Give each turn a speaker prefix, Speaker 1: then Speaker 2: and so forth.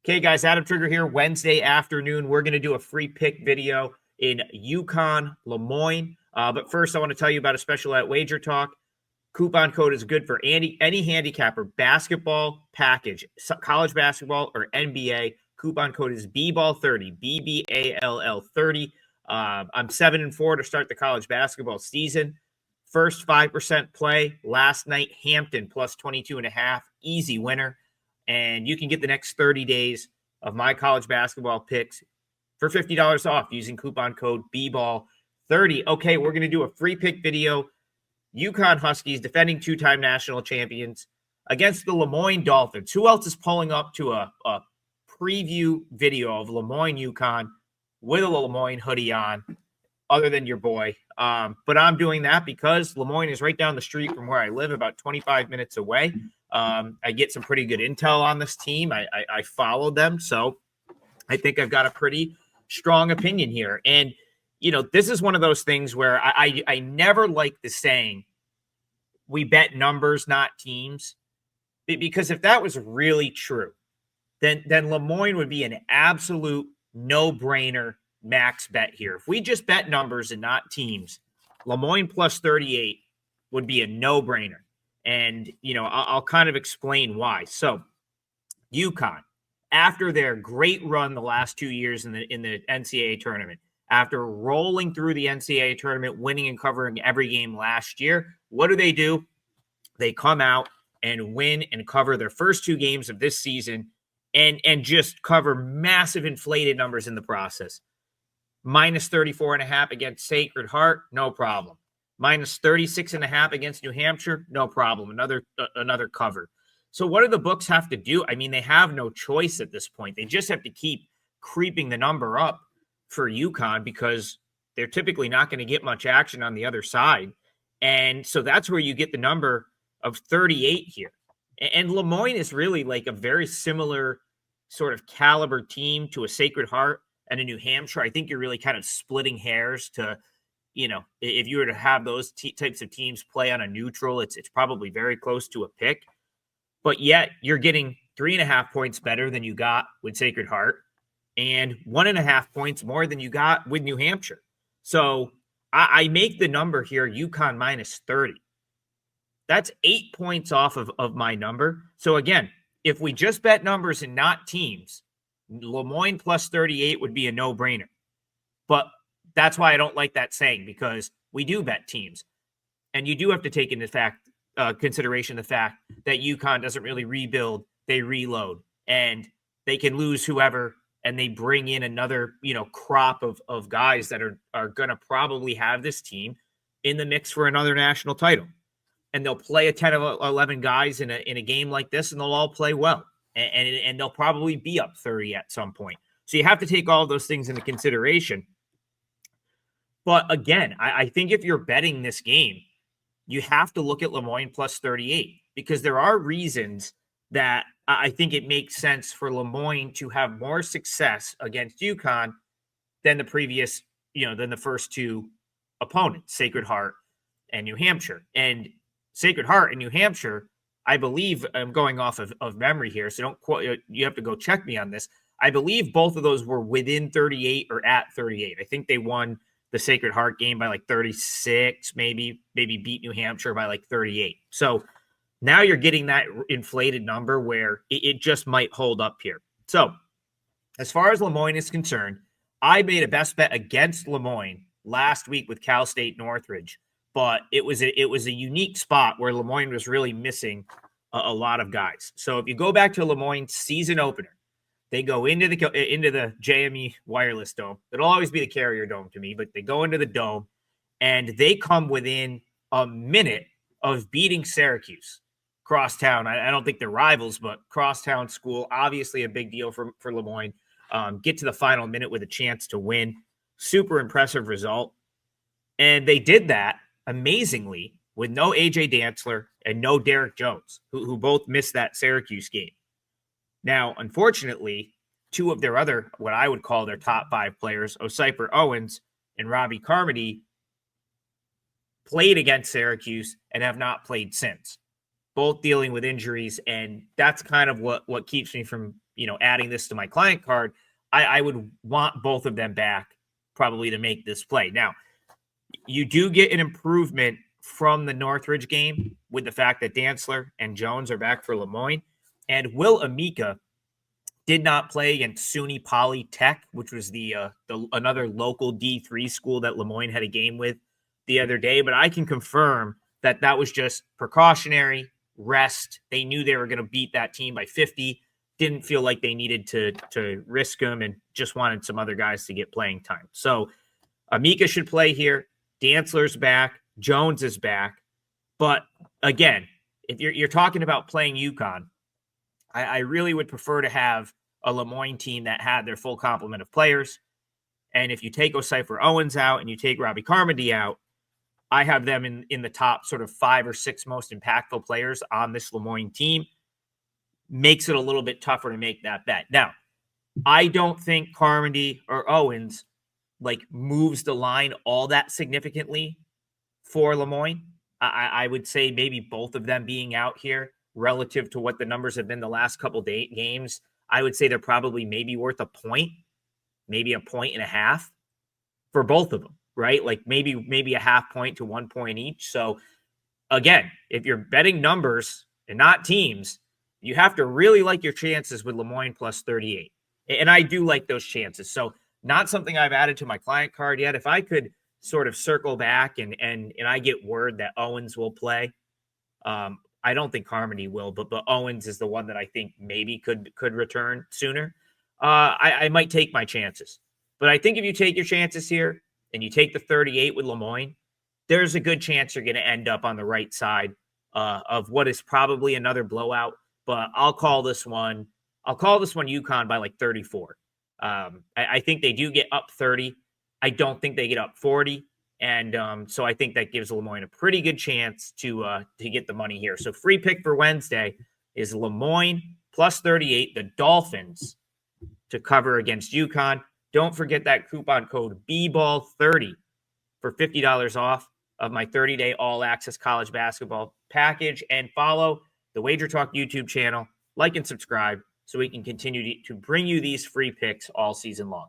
Speaker 1: Okay, guys, Adam Trigger here. Wednesday afternoon, we're going to do a free pick video in UConn Moyne. But first, I want to tell you about a special at Wager Talk. Coupon code is good for any handicapper basketball package, college basketball or NBA. Coupon code is BBALL30, BBALL 30. I'm 7-4 to start the college basketball season. First 5% play last night, Hampton plus 22.5, easy winner. And you can get the next 30 days of my college basketball picks for $50 off using coupon code BBALL30. Okay, we're going to do a free pick video. UConn Huskies, defending two-time national champions, against the Moyne Dolphins. Who else is pulling up to a preview video of Moyne UConn with a Moyne hoodie on, other than your boy? But I'm doing that because Moyne is right down the street from where I live, about 25 minutes away. I get some pretty good intel on this team. I followed them, so I think I've got a pretty strong opinion here. And, you know, this is one of those things where I never like the saying, we bet numbers, not teams. Because if that was really true, then Moyne would be an absolute no-brainer max bet here. If we just bet numbers and not teams, Moyne plus 38 would be a no-brainer. And, you know, I'll kind of explain why. So, UConn, after their great run the last 2 years in the NCAA tournament, after rolling through the NCAA tournament, winning and covering every game last year, what do? They come out and win and cover their first two games of this season and just cover massive inflated numbers in the process. Minus 34.5 against Sacred Heart, no problem. Minus 36.5 against New Hampshire, no problem. Another cover. So what do the books have to do? I mean, they have no choice at this point. They just have to keep creeping the number up for UConn because they're typically not going to get much action on the other side. And so that's where you get the number of 38 here. And Moyne is really like a very similar sort of caliber team to a Sacred Heart and a New Hampshire. I think you're really kind of splitting hairs to, you know, if you were to have those types of teams play on a neutral, it's probably very close to a pick. But yet you're getting 3.5 points better than you got with Sacred Heart and 1.5 points more than you got with New Hampshire. So I make the number here, UConn minus 30. That's 8 points off of my number. So again, if we just bet numbers and not teams, Moyne plus 38 would be a no-brainer. But that's why I don't like that saying, because we do bet teams. And you do have to take into consideration the fact that UConn doesn't really rebuild, they reload. And they can lose whoever, and they bring in another, you know, crop of guys that are going to probably have this team in the mix for another national title. And they'll play a 10 of 11 guys in a game like this, and they'll all play well. And they'll probably be up 30 at some point. So you have to take all of those things into consideration. But again, I think if you're betting this game, you have to look at Moyne plus 38, because there are reasons that I think it makes sense for Moyne to have more success against UConn than than the first two opponents, Sacred Heart and New Hampshire. And Sacred Heart and New Hampshire, I believe, I'm going off of memory here, so don't quote, you have to go check me on this. I believe both of those were within 38 or at 38. I think they won the Sacred Heart game by like 36, maybe beat New Hampshire by like 38. So now you're getting that inflated number where it just might hold up here. So as far as Moyne is concerned, I made a best bet against Moyne last week with Cal State Northridge, but it was a unique spot where Moyne was really missing a lot of guys. So if you go back to Moyne's season opener, they go into the JME Wireless Dome. It'll always be the Carrier Dome to me, but they go into the Dome, and they come within a minute of beating Syracuse. Crosstown, I don't think they're rivals, but crosstown school, obviously a big deal for Moyne. Get to the final minute with a chance to win. Super impressive result. And they did that amazingly with no AJ Dantzler and no Derek Jones, who both missed that Syracuse game. Now, unfortunately, two of their other, what I would call their top 5 players, Osiper Owens and Robbie Carmody, played against Syracuse and have not played since, both dealing with injuries. And that's kind of what keeps me from, adding this to my client card, I would want both of them back probably to make this play. Now, you do get an improvement from the Northridge game with the fact that Dantzler and Jones are back for Lemoyne, and Will Amika did not play against SUNY Poly Tech, which was the another local D3 school that Lemoyne had a game with the other day. But I can confirm that was just precautionary rest. They knew they were going to beat that team by 50. Didn't feel like they needed to risk them and just wanted some other guys to get playing time. So Amika should play here. Dantzler's back. Jones is back. But again, if you're talking about playing UConn, I really would prefer to have a Lemoyne team that had their full complement of players. And if you take O'Cypher Owens out and you take Robbie Carmody out, I have them in the top sort of 5 or 6 most impactful players on this Lemoyne team. Makes it a little bit tougher to make that bet. Now, I don't think Carmody or Owens moves the line all that significantly for Lemoyne. I would say maybe both of them being out here relative to what the numbers have been the last couple games. I would say they're probably maybe worth a point, maybe a point and a half for both of them, right? Maybe a half point to 1 point each. So again, if you're betting numbers and not teams, you have to really like your chances with Lemoyne plus 38. And I do like those chances. So not something I've added to my client card yet. If I could sort of circle back and I get word that Owens will play, I don't think Carmody will, but Owens is the one that I think maybe could return sooner. I might take my chances. But I think if you take your chances here and you take the 38 with Lemoyne, there's a good chance you're going to end up on the right side of what is probably another blowout. But I'll call this one UConn by 34. I think they do get up 30. I don't think they get up 40. And so I think that gives Lemoyne a pretty good chance to get the money here. So free pick for Wednesday is Lemoyne plus 38, the Dolphins to cover against UConn. Don't forget that coupon code BBALL30 for $50 off of my 30-day all-access college basketball package. And follow the Wager Talk YouTube channel, like and subscribe so we can continue to bring you these free picks all season long.